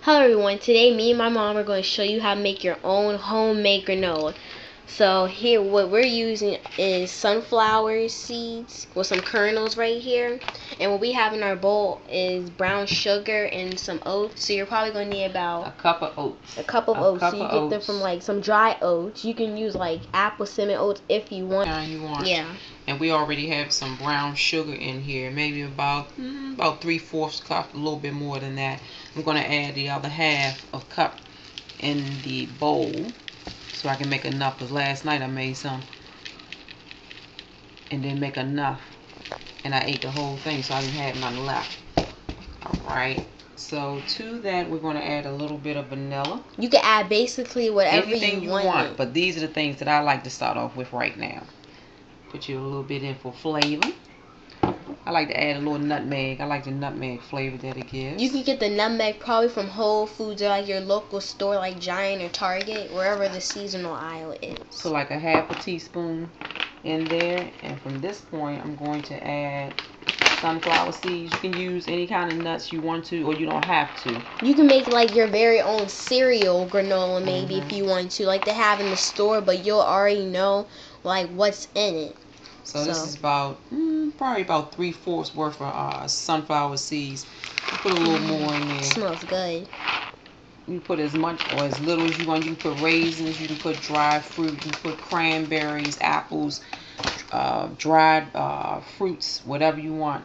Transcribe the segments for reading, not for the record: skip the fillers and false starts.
Hello everyone, today me and my mom are going to show you how to make your own homemade granola. So here what we're using is sunflower seeds with some kernels right here. And what we have in our bowl is brown sugar and some oats. So you're probably going to need about a cup of oats. A cup of oats. So you get them from like some dry oats. You can use like apple cinnamon oats if you want. Yeah. And we already have some brown sugar in here, maybe about 3/4 cup, a little bit more than that. I'm going to add the other half of cup in the bowl so I can make enough, because last night I made some and didn't make enough, and I ate the whole thing, so I didn't have none left. Alright, so to that we're going to add a little bit of vanilla. You can add basically whatever anything you want, but these are the things that I like to start off with right now. Put you a little bit in for flavor. I like to add a little nutmeg. I like the nutmeg flavor that it gives. You can get the nutmeg probably from Whole Foods or like your local store like Giant or Target, wherever the seasonal aisle is. Put like a half a teaspoon in there, and from this point I'm going to add sunflower seeds. You can use any kind of nuts you want to, or you don't have to. You can make like your very own cereal granola maybe if you want to, like they have in the store, but you'll already know like what's in it. So this is about probably about 3/4 worth of sunflower seeds. You put a little more in there. Smells good. You put as much or as little as you want. You can put raisins, you can put dried fruit, you can put cranberries, apples, dried fruits, whatever you want.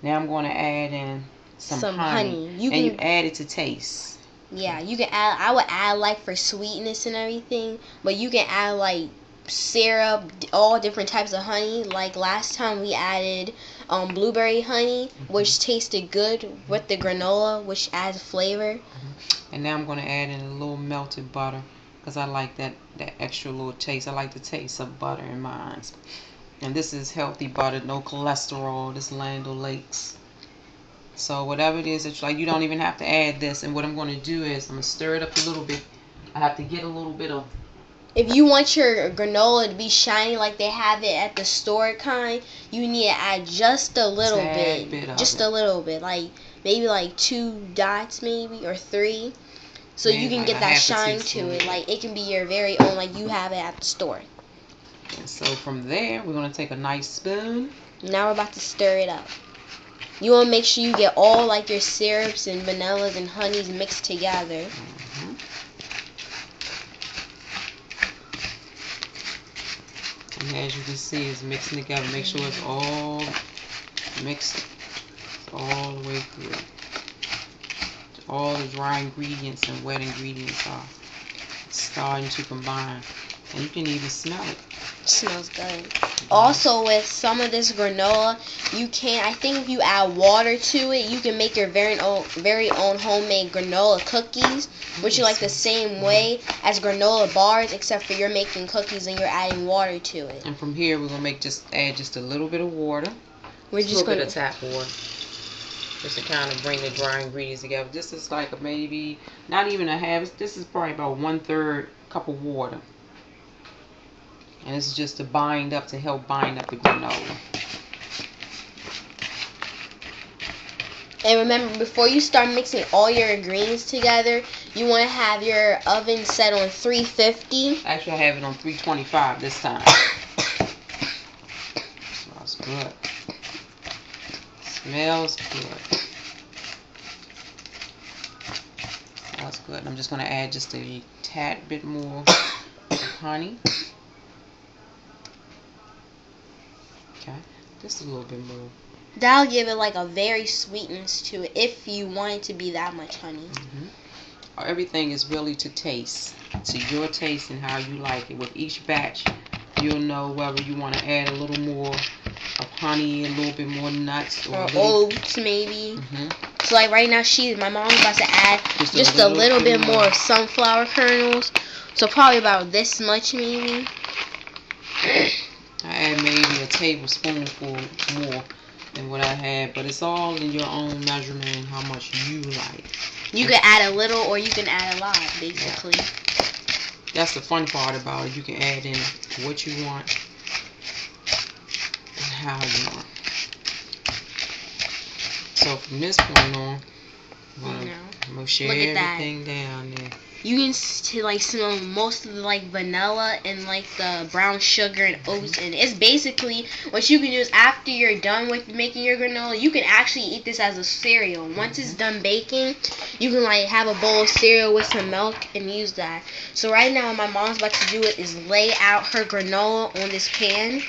Now I'm going to add in some honey. You add it to taste. Yeah, you can add. I would add like for sweetness and everything, but you can add like syrup, all different types of honey. Like last time we added blueberry honey, which tasted good with the granola, which adds flavor. And now I'm going to add in a little melted butter, because I like that extra little taste. I like the taste of butter in mine. And this is healthy butter, no cholesterol. This Land O'Lakes. So whatever it is that you like, you don't even have to add this. And what I'm going to do is I'm going to stir it up a little bit. I have to get a little bit of... If you want your granola to be shiny like they have it at the store kind, you need to add just a little bit. Just a little bit. Like maybe like 2 dots maybe, or 3. So you can get that shine to it. Like it can be your very own, like you have it at the store. And so from there, we're going to take a nice spoon. Now we're about to stir it up. You want to make sure you get all like your syrups and vanillas and honeys mixed together. And as you can see, it's mixing together. Make sure it's all mixed all the way through. All the dry ingredients and wet ingredients are starting to combine. And you can even smell it. Smells good. Also, with some of this granola, you can, I think if you add water to it, you can make your very own homemade granola cookies, which are like the same way as granola bars, except for you're making cookies and you're adding water to it. And from here, we're gonna add just a little bit of water. We're just a little bit of tap water, just to kind of bring the dry ingredients together. This is like maybe not even a half. This is probably about 1/3 cup of water. And this is just to help bind up the granola. And remember, before you start mixing all your ingredients together, you want to have your oven set on 350. Actually, I have it on 325 this time. Smells good. Smells good. Smells good. I'm just going to add just a tad bit more of honey. Okay, just a little bit more. That'll give it like a very sweetness to it if you want it to be that much honey. Everything is really to taste, to your taste and how you like it. With each batch, you'll know whether you want to add a little more of honey, a little bit more nuts, or oats maybe. So like right now, my mom's about to add just a little bit more sunflower kernels. So probably about this much maybe. I add maybe a tablespoonful more than what I had, but it's all in your own measurement and how much you like. You can add a little or you can add a lot, basically. Yeah. That's the fun part about it. You can add in what you want and how you want. So from this point on, I'm share everything down there. You can like smell most of the like vanilla and like the brown sugar and oats, and it's basically what you can do is after you're done with making your granola, you can actually eat this as a cereal. Once it's done baking, you can like have a bowl of cereal with some milk and use that. So right now what my mom's about to do is lay out her granola on this pan.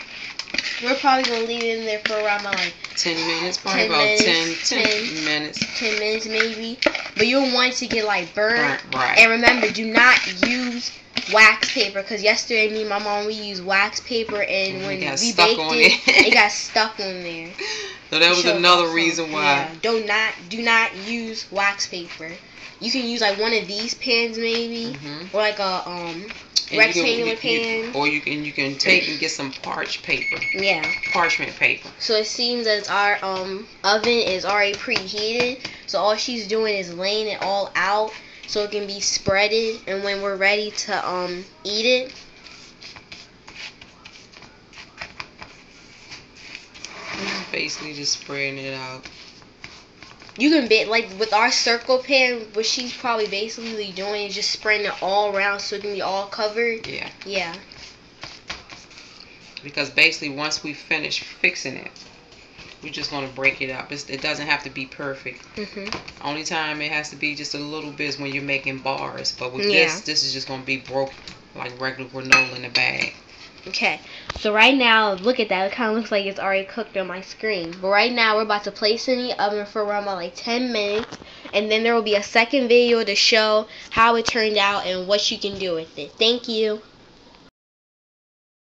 We're probably going to leave it in there for around like 10 minutes, probably 10 about minutes, 10 minutes. 10 minutes maybe. But you don't want it to get like burnt. Right. And remember, do not use wax paper, because yesterday me and my mom, we used wax paper, and when we baked it got stuck on there. So that was another reason why. Yeah, do not use wax paper. You can use like one of these pans maybe, or like a rectangular pan. Or you can take and get some parchment paper. Yeah. Parchment paper. So it seems that our oven is already preheated. So all she's doing is laying it all out so it can be spreaded, and when we're ready to eat it. Basically just spreading it out. You can like with our circle pan, what she's probably basically doing is just spreading it all around so it can be all covered. Yeah. Yeah. Because basically once we finish fixing it, we're just going to break it up. It doesn't have to be perfect. Only time it has to be just a little bit is when you're making bars. But with this is just going to be broken like regular granola in a bag. Okay, so right now, look at that. It kind of looks like it's already cooked on my screen. But right now, we're about to place it in the oven for around like 10 minutes. And then there will be a second video to show how it turned out and what you can do with it. Thank you.